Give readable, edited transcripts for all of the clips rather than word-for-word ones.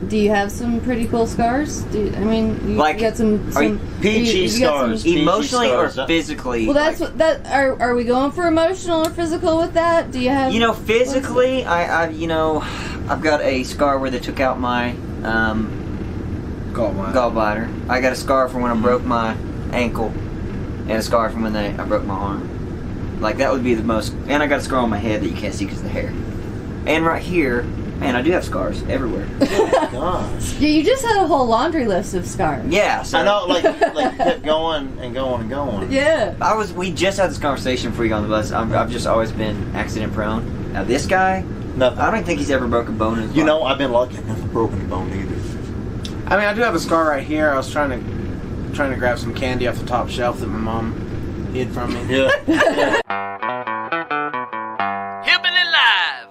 Do you have some pretty cool scars? You got some peachy scars, emotionally or scars. physically? Well, that's what that are we going for emotional or physical with that? Do you have? Physically, I've got a scar where they took out my gallbladder. I got a scar from when I broke my ankle, and a scar from when I broke my arm. Like that would be the most. And I got a scar on my head that you can't see because of the hair. And right here. Man, I do have scars everywhere. Oh, gosh. Yeah, you just had a whole laundry list of scars. Yeah, so I know, like kept going and going and going. Yeah. We just had this conversation before you got on the bus. I've just always been accident prone. Now this guy, Nothing. I don't think he's ever broken a bone in his life. I've been lucky. I've never broken a bone either. I mean, I do have a scar right here. I was trying to grab some candy off the top shelf that my mom hid from me. Yeah. Hillbilly Live.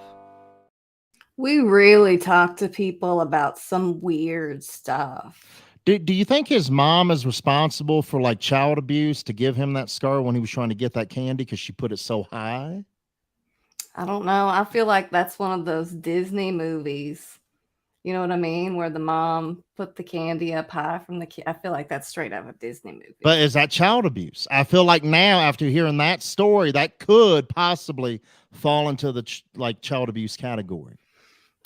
We really talk to people about some weird stuff. Do you think his mom is responsible for like child abuse to give him that scar when he was trying to get that candy because she put it so high? I don't know. I feel like that's one of those Disney movies. You know what I mean? Where the mom put the candy up high from the kid. I feel like that's straight out of a Disney movie. But is that child abuse? I feel like now, after hearing that story, that could possibly fall into the child abuse category.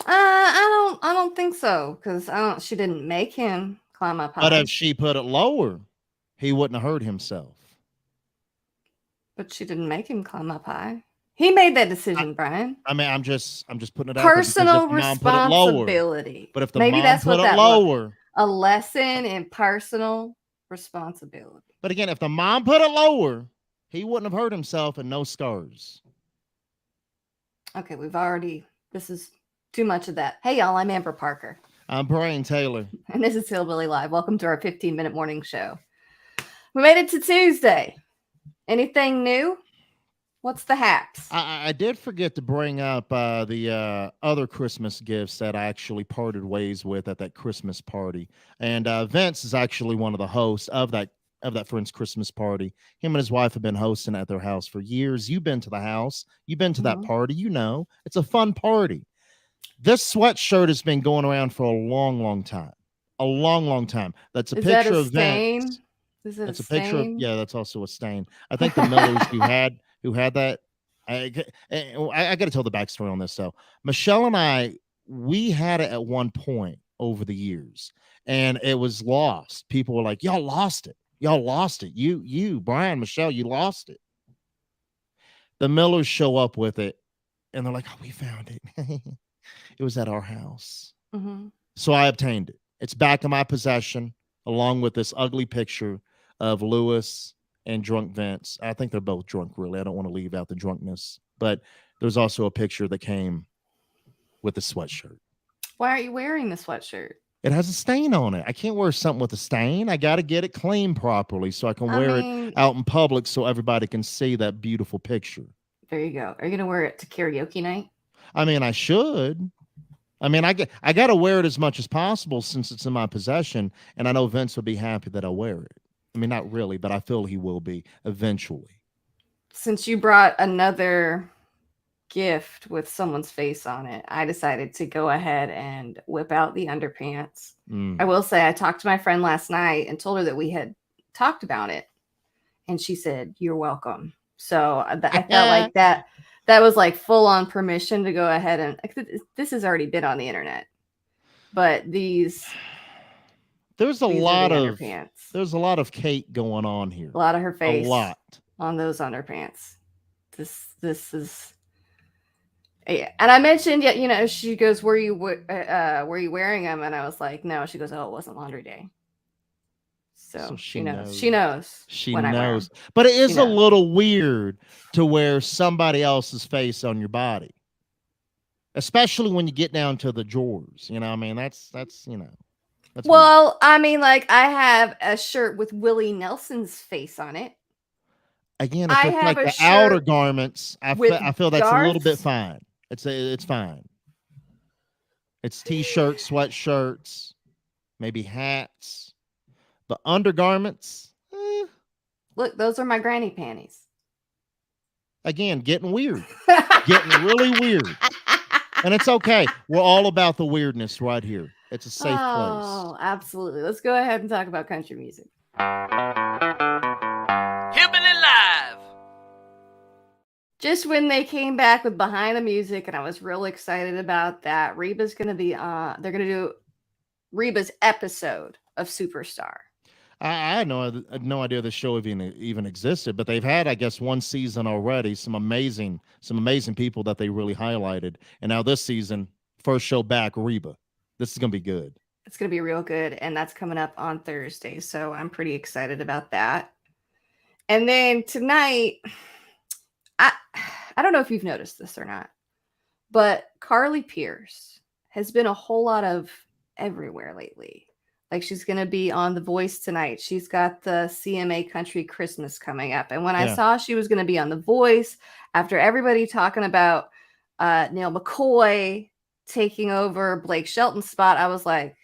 I don't think so because she didn't make him climb up high. But if she put it lower, he wouldn't have hurt himself. But she didn't make him climb up high. He made that decision, Brian. I mean, I'm just putting it out. Personal responsibility. But if the maybe mom that's put what it that lower, a lesson in personal responsibility. But again, if the mom put it lower, he wouldn't have hurt himself and no scars. Okay, this is too much of that. Hey, y'all, I'm Amber Parker. I'm Brian Taylor. And this is Hillbilly Live. Welcome to our 15-minute morning show. We made it to Tuesday. Anything new? What's the haps? I did forget to bring up the other Christmas gifts that I actually parted ways with at that Christmas party. And Vince is actually one of the hosts of that friend's Christmas party. Him and his wife have been hosting at their house for years. You've been to the house. You've been to that party. It's a fun party. This sweatshirt has been going around for a long, long time. A long, long time. That's a picture of Vince. Is it that's a picture of, stain? yeah, that's also a stain. I think the Millers who had that. I got to tell the backstory on this. So Michelle and we had it at one point over the years, and it was lost. People were like, "Y'all lost it. Y'all lost it. You, Brian, Michelle, you lost it." The Millers show up with it, and they're like, "Oh, we found it. It was at our house." Mm-hmm. So I obtained it. It's back in my possession, along with this ugly picture of Lewis and drunk Vince. I think they're both drunk, really. I don't want to leave out the drunkenness. But there's also a picture that came with the sweatshirt. Why aren't you wearing the sweatshirt? It has a stain on it. I can't wear something with a stain. I got to get it cleaned properly so I can wear it out in public so everybody can see that beautiful picture. There you go. Are you going to wear it to karaoke night? I mean, I should. I mean, I got to wear it as much as possible since it's in my possession, and I know Vince would be happy that I wear it. I mean, not really, but I feel he will be eventually. Since you brought another gift with someone's face on it, I decided to go ahead and whip out the underpants. I will say I talked to my friend last night and told her that we had talked about it, and she said, "You're welcome." So I felt like that was like full on permission to go ahead and this has already been on the internet, but there's a lot of Kate going on here. A lot of her face. A lot on those underpants. This is, yeah. And I mentioned, she goes, were you wearing them? And I was like, no. She goes, oh, it wasn't laundry day. So she knows. She knows. She knows. But it is a little weird to wear somebody else's face on your body, especially when you get down to the drawers. I mean, that's well, weird. I mean, like I have a shirt with Willie Nelson's face on it. Again, I feel like the outer garments, I feel that's a little bit fine. It's fine. It's t-shirts, sweatshirts, maybe hats. The undergarments. Look, those are my granny panties. Again, getting weird. Getting really weird. And it's okay. We're all about the weirdness right here. It's a safe Oh, absolutely. Let's go ahead and talk about country music. Hillbilly Live. Just when they came back with Behind the Music, and I was real excited about that. Reba's going to be they're going to do Reba's episode of Superstar. I had no idea the show even existed, but they've had, I guess, one season already. Some amazing people that they really highlighted, and now this season, first show back, Reba. This is gonna be good. It's gonna be real good, and that's coming up on Thursday, so I'm pretty excited about that. And then tonight, I don't know if you've noticed this or not, but Carly Pearce has been a whole lot of everywhere lately. Like, she's going to be on The Voice tonight. She's got the CMA Country Christmas coming up. And when I saw she was going to be on The Voice, after everybody talking about Neil McCoy taking over Blake Shelton's spot, I was like,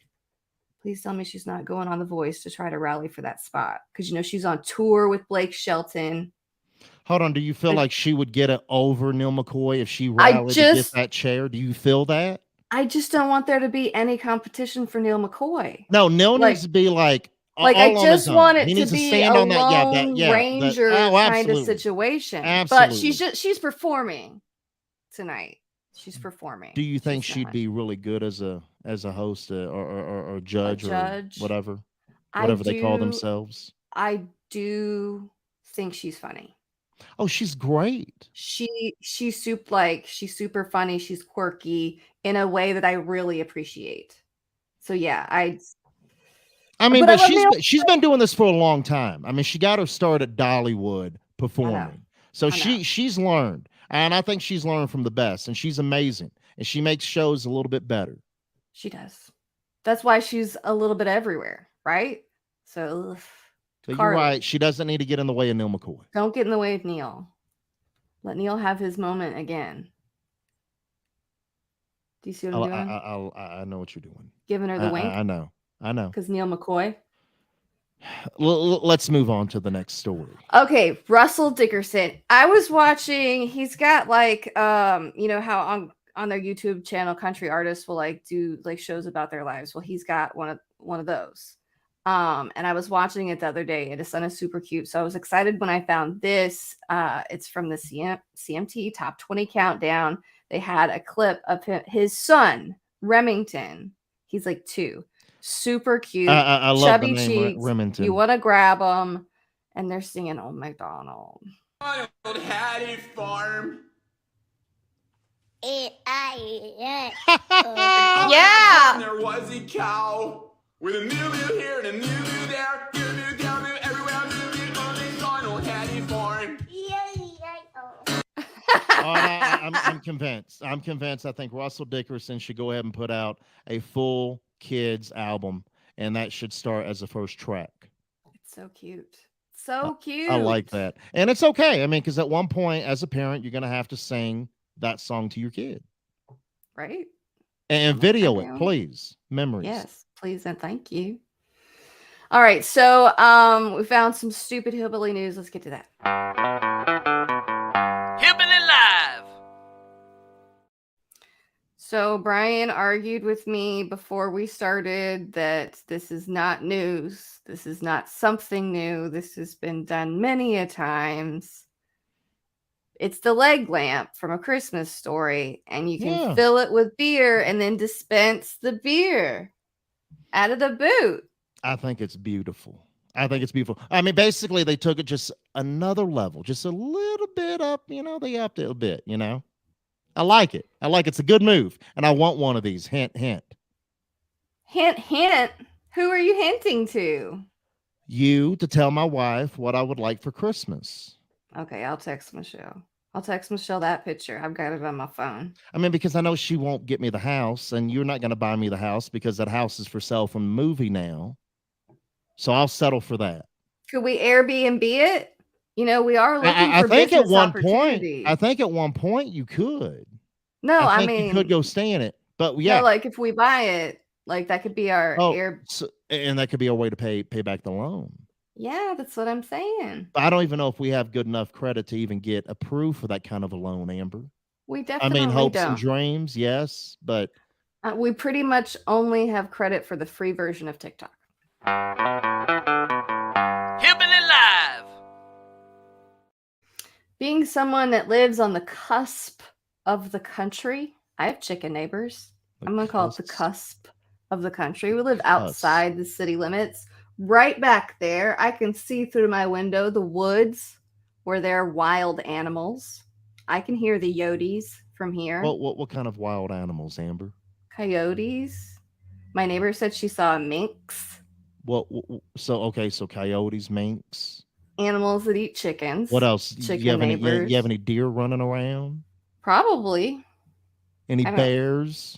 please tell me she's not going on The Voice to try to rally for that spot. Because, she's on tour with Blake Shelton. Hold on. Do you feel like she would get it over Neil McCoy if she rallied to get that chair? Do you feel that? I just don't want there to be any competition for Neil McCoy. No, Neil needs to be like I just want it to be a Lone Ranger kind of situation. Absolutely. But she's performing tonight. She's performing. Do you think she'd be really good as a host or judge or whatever they call themselves? I do think she's funny. Oh, she's great. She's super funny. She's quirky in a way that I really appreciate. So yeah, but she's been doing this for a long time. I mean, she got her start at Dollywood performing. So she's learned. And I think she's learned from the best, and she's amazing. And she makes shows a little bit better. She does. That's why she's a little bit everywhere, right? So you're right. She doesn't need to get in the way of Neil McCoy. Don't get in the way of Neil. Let Neil have his moment again. Do you see what I'm doing? I know what you're doing. Giving her the wink? I know. Because Neil McCoy? Let's move on to the next story. Okay, Russell Dickerson. I was watching, he's got how on their YouTube channel, country artists will do shows about their lives. Well, he's got one of those. And I was watching it the other day, and his son is super cute. So I was excited when I found this. It's from the CMT Top 20 Countdown. They had a clip of his son, Remington. He's 2. Super cute. I love chubby the name cheeks. Remington. You want to grab him. And they're singing Old MacDonald. Old Hattie Farm. Yeah. There was a cow with a moo here and a moo there. Moo down, moo everywhere. Moo on Old Hattie Farm. I'm convinced. I think Russell Dickerson should go ahead and put out a full kids album, and that should start as the first track. It's so cute. So cute. I like that. And it's okay. I mean, because at one point, as a parent, you're going to have to sing that song to your kid. Right. And video it, please. Memories. Yes, please and thank you. All right. So we found some stupid hillbilly news. Let's get to that. Hillbilly Live. So Brian argued with me before we started that this is not news. This is not something new. This has been done many a times. It's the leg lamp from A Christmas Story, and you can fill it with beer and then dispense the beer out of the boot. I think it's beautiful. I mean, basically, they took it just another level, just a little bit up. They upped it a bit. I like it. It's a good move, and I want one of these. Hint, hint. Hint, hint. Who are you hinting to? You to tell my wife what I would like for Christmas. Okay, I'll text Michelle. That picture. I've got it on my phone. I mean, because I know she won't get me the house, and you're not going to buy me the house because that house is for sale from the movie now. So I'll settle for that. Could we Airbnb it? We are looking for think business at one opportunities. point. I think at one point you could. No, I mean you could go stay in it, but yeah. No, if we buy it, that could be our and that could be our way to pay back the loan. Yeah, that's what I'm saying. I don't even know if we have good enough credit to even get approved for that kind of a loan, Amber. We definitely hopes don't. and dreams, yes, but We pretty much only have credit for the free version of TikTok. Hillbilly Live. Being someone that lives on the cusp of the country, I have chicken neighbors. I'm going to call it the cusp of the country. We live outside the city limits. Right back there, I can see through my window the woods where there are wild animals. I can hear the yotes from here. What kind of wild animals, Amber? Coyotes. My neighbor said she saw a minx. So coyotes, minks. Animals that eat chickens. What else? Chicken You have neighbors. any deer running around? Probably. Any bears?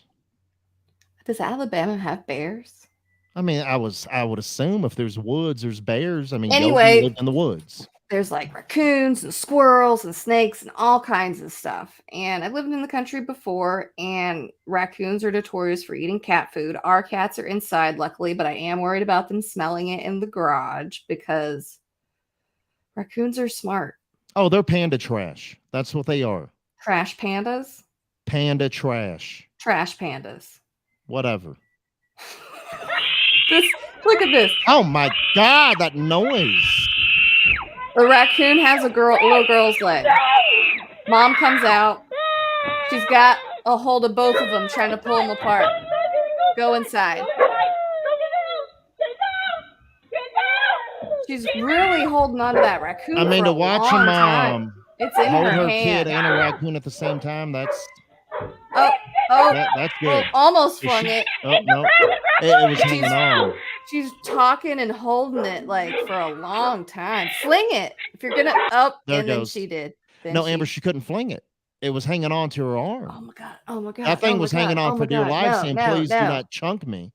Does Alabama have bears? I mean, I would assume if there's woods, there's bears. I mean, anyway, live in the woods. There's like raccoons and squirrels and snakes and all kinds of stuff. And I've lived in the country before, and raccoons are notorious for eating cat food. Our cats are inside, luckily, but I am worried about them smelling it in the garage because raccoons are smart. Oh, they're panda trash. That's what they are. Trash pandas? Panda trash. Trash pandas. Whatever. Look at this. Oh my God, that noise. The raccoon has a little girl's leg. Mom comes out. She's got a hold of both of them, trying to pull them apart. Go inside. She's really holding on to that raccoon. I mean, to watch a mom hold her hand. kid and a raccoon at the same time, that's that's good. Almost flung it. Oh no, it was hanging on. She's talking and holding it like for a long time. Fling it if you're gonna There and goes. Then she did. Amber, she couldn't fling it. It was hanging on to her arm. Oh my God! Oh my God! That thing was hanging on for dear life, saying, "Please do not chunk me."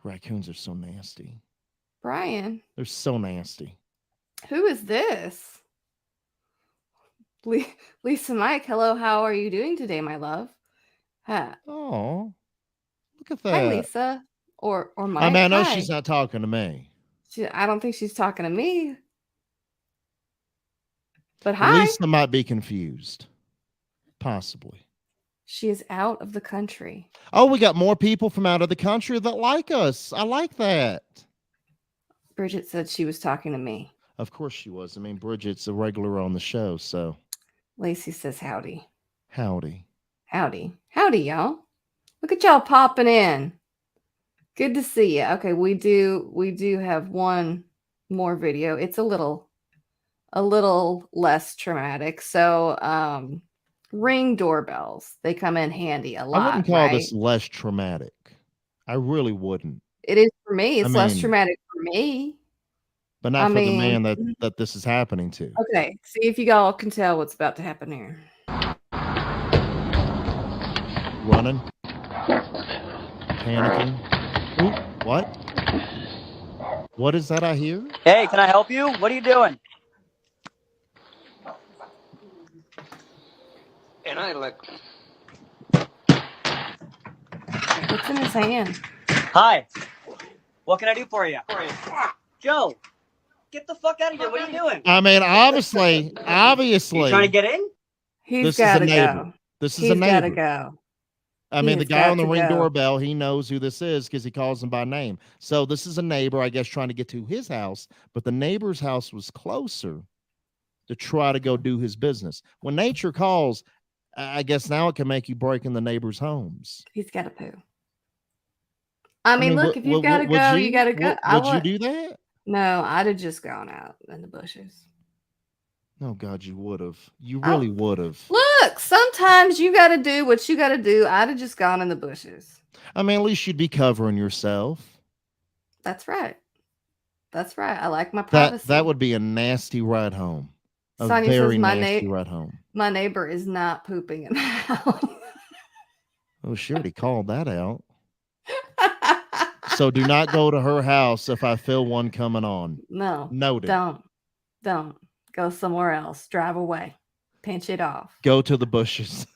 Raccoons are so nasty. Brian, they're so nasty. Who is this? Lisa Mike, hello. How are you doing today, my love? Oh, look at that. Hi, Lisa. Or Mike. I mean, I know she's not talking to me. I don't think she's talking to me. But hi. Lisa might be confused. Possibly. She is out of the country. Oh, we got more people from out of the country that like us. I like that. Bridget said she was talking to me. Of course she was. I mean, Bridget's a regular on the show, so. Lacey says howdy. Howdy. Howdy. Howdy, y'all. Look at y'all popping in. Good to see you. Okay, we do have one more video. It's a little less traumatic. So, Ring doorbells. They come in handy a lot. I wouldn't call this less traumatic. I really wouldn't. It is for me. It's less traumatic for me. But not for the man that this is happening to. Okay. See if you all can tell what's about to happen here. Running. Panicking. Ooh, what? What is that I hear? Hey, can I help you? What are you doing? And I like. What's in his hand? Hi. What can I do for you? Joe, get the fuck out of here. What are you doing? I mean, obviously. You trying to get in? He's got to go. This is a neighbor. He's got to go. I mean, the guy on the Ring doorbell, he knows who this is because he calls him by name. So this is a neighbor, I guess, trying to get to his house. But the neighbor's house was closer to try to go do his business. When nature calls, I guess now it can make you break in the neighbors' homes. He's got to poo. I mean, look, if you've got to go, you got to go. Would you do that? No, I'd have just gone out in the bushes. Oh, God, you would have. You really would have. Look, sometimes you got to do what you got to do. I'd have just gone in the bushes. I mean, at least you'd be covering yourself. That's right. I like my privacy. That would be a nasty ride home. Sonia very says nasty ride home. My neighbor is not pooping in the house. Oh, she already called that out. So do not go to her house if I feel one coming on. No. Noted. Don't. Go somewhere else. Drive away. Pinch it off. Go to the bushes.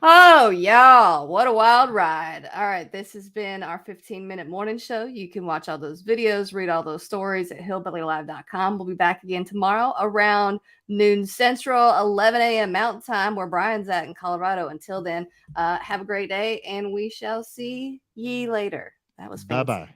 Oh, y'all, what a wild ride. All right, this has been our 15-minute morning show. You can watch all those videos, read all those stories at hillbillylive.com. We'll be back again tomorrow around noon Central, 11 a.m. Mountain Time, where Brian's at in Colorado. Until then, have a great day, and we shall see ye later. That was fancy. Bye-bye.